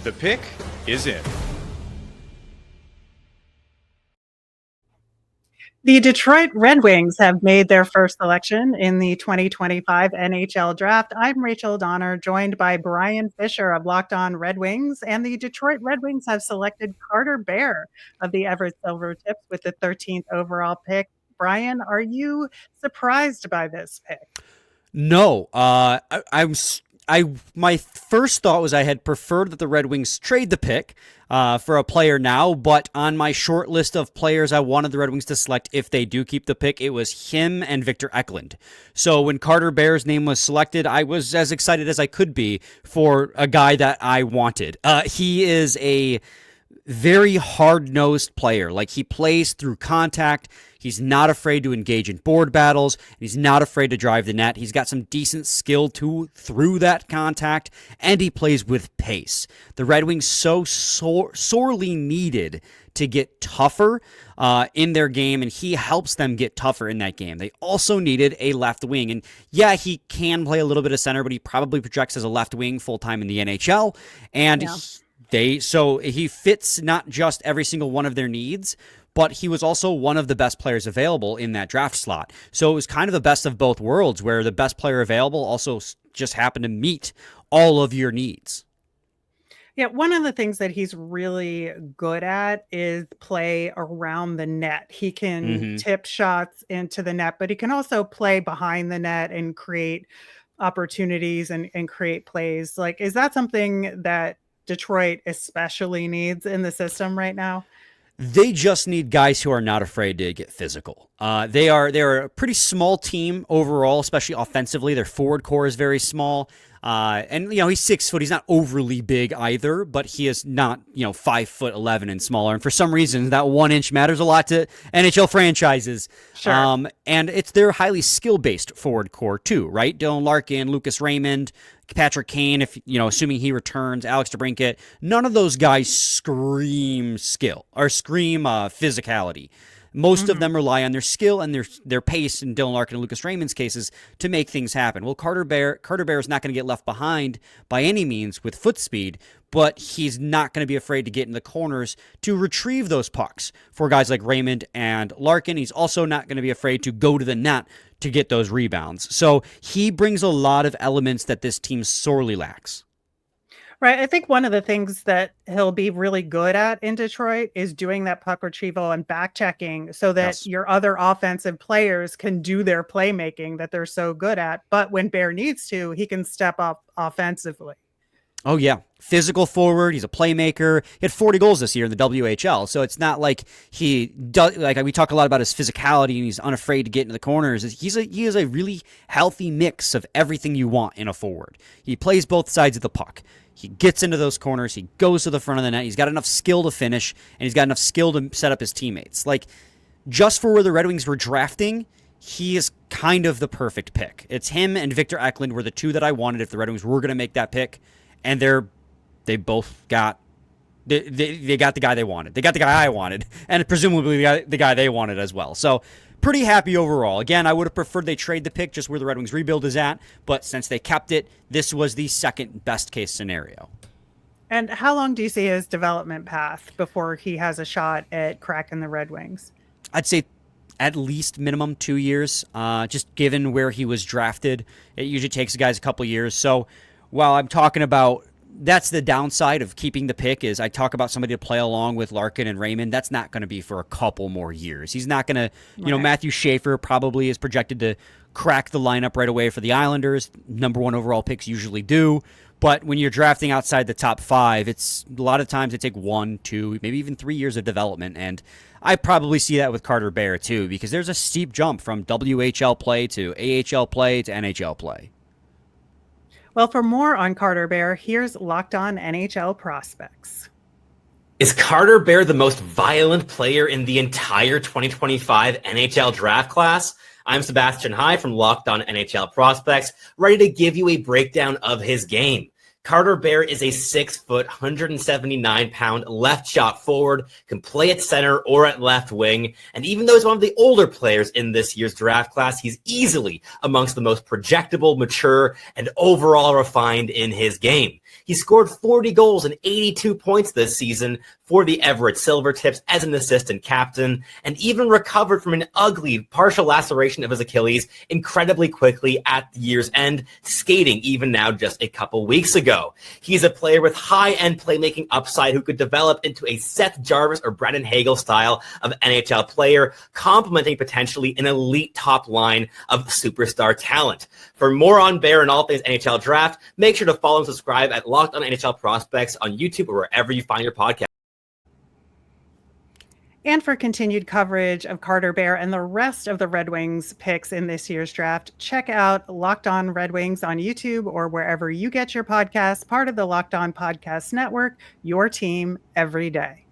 The pick is in. The Detroit Red Wings have made their first selection in the 2025 NHL Draft. I'm Rachel Donner, joined by Brian Fisher of Locked On Red Wings, and the Detroit Red Wings have selected Carter Bear of the Everett Silvertips with the 13th overall pick. Brian, are you surprised by this pick? No, my first thought was I had preferred that the Red Wings trade the pick for a player now, but on my short list of players I wanted the Red Wings to select if they do keep the pick, it was him and Victor Eklund. So when Carter Bear's name was selected, I was as excited as I could be for a guy that I wanted. He is a very hard-nosed player. Like, he plays through contact. He's not afraid to engage in board battles. He's not afraid to drive the net. He's got some decent skill through that contact, and he plays with pace. The Red Wings sorely needed to get tougher in their game, and he helps them get tougher in that game. They also needed a left wing, and yeah, he can play a little bit of center, but he probably projects as a left wing full-time in the NHL, and So he fits not just every single one of their needs, but he was also one of the best players available in that draft slot. So it was kind of the best of both worlds, where the best player available also just happened to meet all of your needs. Yeah, one of the things that he's really good at is play around the net. He can tip shots into the net, but he can also play behind the net and create opportunities and create plays. Like, is that something that Detroit especially needs in the system right now? They just need guys who are not afraid to get physical. They're a pretty small team overall, especially offensively. Their forward core is very small. And he's 6 foot. He's not overly big either, but he is not 5'11" and smaller. And for some reason, that 1 inch matters a lot to NHL franchises. Sure. And it's their highly skill based forward core too, right? Dylan Larkin, Lucas Raymond, Patrick Kane, if assuming he returns, Alex DeBrincat. None of those guys scream skill or scream physicality. Most of them rely on their skill and their pace, in Dylan Larkin and Lucas Raymond's cases, to make things happen. Well, Carter Bear is not going to get left behind by any means with foot speed, but he's not going to be afraid to get in the corners to retrieve those pucks for guys like Raymond and Larkin. He's also not going to be afraid to go to the net to get those rebounds. So he brings a lot of elements that this team sorely lacks. Right. I think one of the things that he'll be really good at in Detroit is doing that puck retrieval and back checking so that your other offensive players can do their playmaking that they're so good at. But when Bear needs to, he can step up offensively. Oh, yeah. Physical forward. He's a playmaker. He had 40 goals this year in the WHL. So it's not like he does, like we talk a lot about his physicality and he's unafraid to get into the corners. He is a really healthy mix of everything you want in a forward. He plays both sides of the puck. He gets into those corners. He goes to the front of the net. He's got enough skill to finish, and he's got enough skill to set up his teammates. Like, just for where the Red Wings were drafting, he is kind of the perfect pick. It's him and Victor Eklund were the two that I wanted if the Red Wings were going to make that pick, and they both got they got the guy they wanted. They got the guy I wanted, and presumably the guy they wanted as well. So pretty happy overall. Again, I would have preferred they trade the pick just where the Red Wings rebuild is at, but since they kept it, this was the second best case scenario. And how long do you see his development path before he has a shot at cracking the Red Wings? I'd say at least minimum 2 years, just given where he was drafted. It usually takes guys a couple years. So while I'm talking about, that's the downside of keeping the pick, is I talk about somebody to play along with Larkin and Raymond. That's not going to be for a couple more years. He's not going to, Matthew Schaefer probably is projected to crack the lineup right away for the Islanders. Number 1 overall picks usually do. But when you're drafting outside the top 5, it's a lot of times it take 1, 2, maybe even 3 years of development. And I probably see that with Carter Bear too, because there's a steep jump from WHL play to AHL play to NHL play. Well, for more on Carter Bear, here's Locked On NHL Prospects. Is Carter Bear the most violent player in the entire 2025 NHL draft class? I'm Sebastian High from Locked On NHL Prospects, ready to give you a breakdown of his game. Carter Bear is a 6 foot, 179-pound left shot forward, can play at center or at left wing. And even though he's one of the older players in this year's draft class, he's easily amongst the most projectable, mature, and overall refined in his game. He scored 40 goals and 82 points this season for the Everett Silvertips as an assistant captain, and even recovered from an ugly partial laceration of his Achilles incredibly quickly at the year's end, skating even now just a couple weeks ago. He's a player with high-end playmaking upside who could develop into a Seth Jarvis or Brandon Hagel style of NHL player, complementing potentially an elite top line of superstar talent. For more on Bear and all things NHL Draft, make sure to follow and subscribe at Locked On NHL Prospects on YouTube or wherever you find your podcast. And for continued coverage of Carter Bear and the rest of the Red Wings picks in this year's draft, check out Locked On Red Wings on YouTube or wherever you get your podcasts, part of the Locked On Podcast Network, your team every day.